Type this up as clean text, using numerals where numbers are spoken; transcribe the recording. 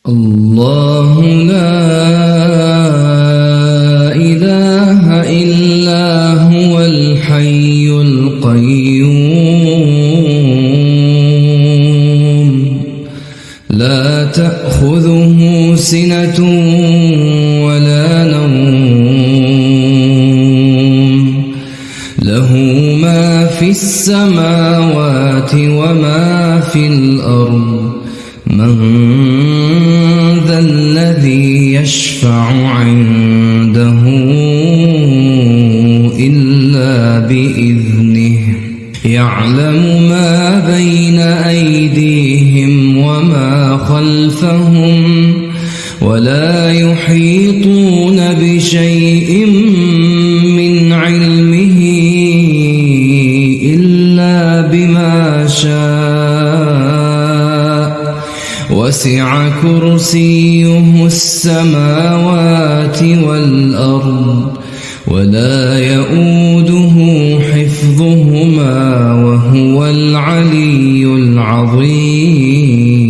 الله لا إله إلا هو الحي القيوم لا تأخذه سنة ولا نوم له ما في السماوات وما في الأرض من ذا الذي يشفع عنده إلا بإذنه يعلم ما بين أيديهم وما خلفهم ولا يحيطون بشيء من علمه إلا بما شاء وسع كرسيه السماوات والأرض ولا يؤوده حفظهما وهو العلي العظيم.